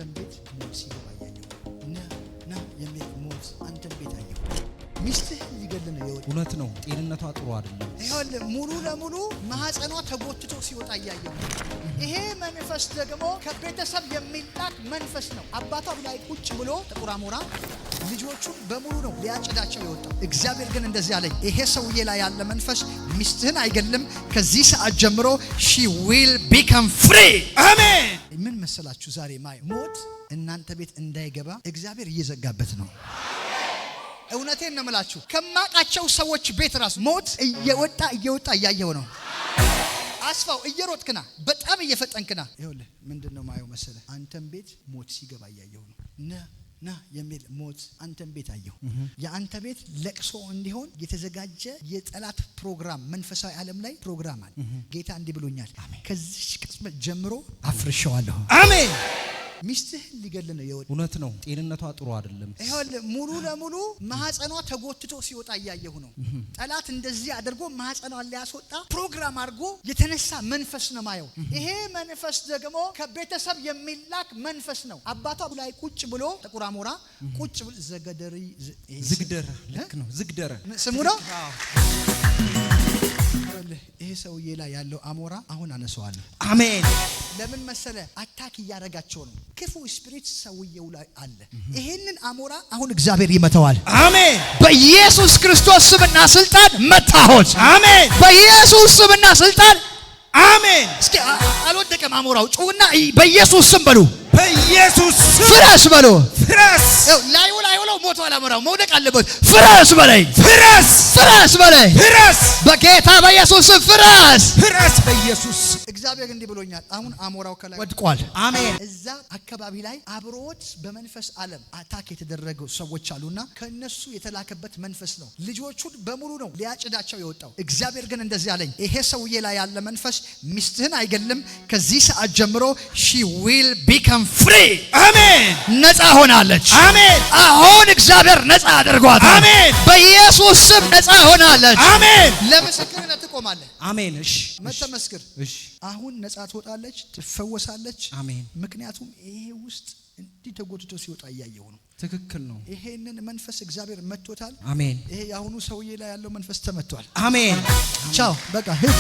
አንተም ቤት ሞት ሲገባ ያየው ና የሚል ሞት አንተም ቤት አየው። ሚስትህ ሊገል ነው የወጣው። እውነት ነው። ጤንነቷ ጥሩ አይደለም። ይኸውልህ ሙሉ ለሙሉ ማህፀኗ ተጎትቶ ሲወጣ ያየው። ይሄ መንፈስ ደግሞ ከቤተሰብ የሚላክ መንፈስ ነው። አባቷ ላይ ቁጭ ብሎ ጥቁር አሞራ ልጆቹን በሙሉ ነው ሊያጭዳቸው የወጣው። እግዚአብሔር ግን እንደዚህ አለኝ፣ ይሄ ሰውዬ ላይ ያለ መንፈስ ሚስትህን አይገልም። ከዚህ ሰዓት ጀምሮ she will become free። አሜን። ምን መሰላችሁ ዛሬ ማየው ሞት እናንተ ቤት እንዳይገባ እግዚአብሔር እየዘጋበት ነው። እውነቴን ነው የምላችሁ። ከማቃቸው ሰዎች ቤት ራሱ ሞት እየወጣ እያየው ነው። አስፋው እየሮጥክና በጣም እየፈጠንክና ይኸውልህ ምንድነው ማየው መሰለ አንተም ቤት ሞት ሲገባ እያየው ነው። ና የሚል ሞት አንተም ቤት አየው። የአንተ ቤት ለቅሶ እንዲሆን የተዘጋጀ የጠላት ፕሮግራም መንፈሳዊ ዓለም ላይ ፕሮግራም አለ። ጌታ እንዲህ ብሎኛል፣ ከዚህ ቅጽበት ጀምሮ አፍርሻለሁ። አሜን። ሚስትህ ሊገል ነው የወጣው። እውነት ነው። ጤንነቷ ጥሩ አይደለም። ይኸውልህ ሙሉ ለሙሉ ማህፀኗ ተጎትቶ ሲወጣ እያየሁ ነው። ጠላት እንደዚህ አድርጎ ማህፀኗን ሊያስወጣ ፕሮግራም አድርጎ የተነሳ መንፈስ ነው ማየው። ይሄ መንፈስ ደግሞ ከቤተሰብ የሚላክ መንፈስ ነው። አባቷ ላይ ቁጭ ብሎ ጥቁር አሞራ ቁጭ ብሎ ዝግደር ልክ ነው። ዝግደር ስሙ ነው። ይሄ ሰውዬ ላይ ያለው አሞራ አሁን አነሳዋለሁ። አሜን። ለምን መሰለ አታክ እያረጋቸው ነው። ክፉ ስፒሪት ሰውዬው ላይ አለ። ይሄንን አሞራ አሁን እግዚአብሔር ይመታዋል። አሜን። በኢየሱስ ክርስቶስ ስምና ስልጣን መታሁት። አሜን። በኢየሱስ ስምና ስልጣን አሜን። እስኪ አልወደቀም አሞራው። ጩውና በኢየሱስ ስም በሉ። በኢየሱስ ስም ፍረስ በሉ። ፍረስ። ላይ ብለው ሞቷል። አሞራው መውደቅ አለበት። ፍረስ በለኝ። ፍረስ በለኝ። ፍረስ በጌታ በኢየሱስ ስም ፍረስ። ፍረስ በኢየሱስ እግዚአብሔር እንዲህ ብሎኛል። አሁን አሞራው ከላይ ወድቋል። አሜን። እዛ አካባቢ ላይ አብሮት በመንፈስ ዓለም አታክ የተደረገው ሰዎች አሉና ከነሱ የተላከበት መንፈስ ነው። ልጆቹን በሙሉ ነው ሊያጭዳቸው የወጣው። እግዚአብሔር ግን እንደዚህ አለኝ፣ ይሄ ሰውዬ ላይ ያለ መንፈስ ሚስትህን አይገልም። ከዚህ ሰዓት ጀምሮ she will become free። አሜን። ነፃ ሆናለች። አሜን። አሁን እግዚአብሔር ነፃ አድርጓታል። አሜን። በኢየሱስ ስም ነፃ ሆናለች። አሜን። ለምስክርነት ትቆማለህ። አሜን። እሺ መተመስክር። እሺ አሁን ነፃ ትወጣለች፣ ትፈወሳለች። አሜን። ምክንያቱም ይሄ ውስጥ እንዲህ ተጎትቶ ሲወጣ እያየው ነው። ትክክል ነው። ይሄንን መንፈስ እግዚአብሔር መጥቶታል። አሜን። ይሄ የአሁኑ ሰውዬ ላይ ያለው መንፈስ ተመቷል። አሜን። ቻው በቃ ሂድ።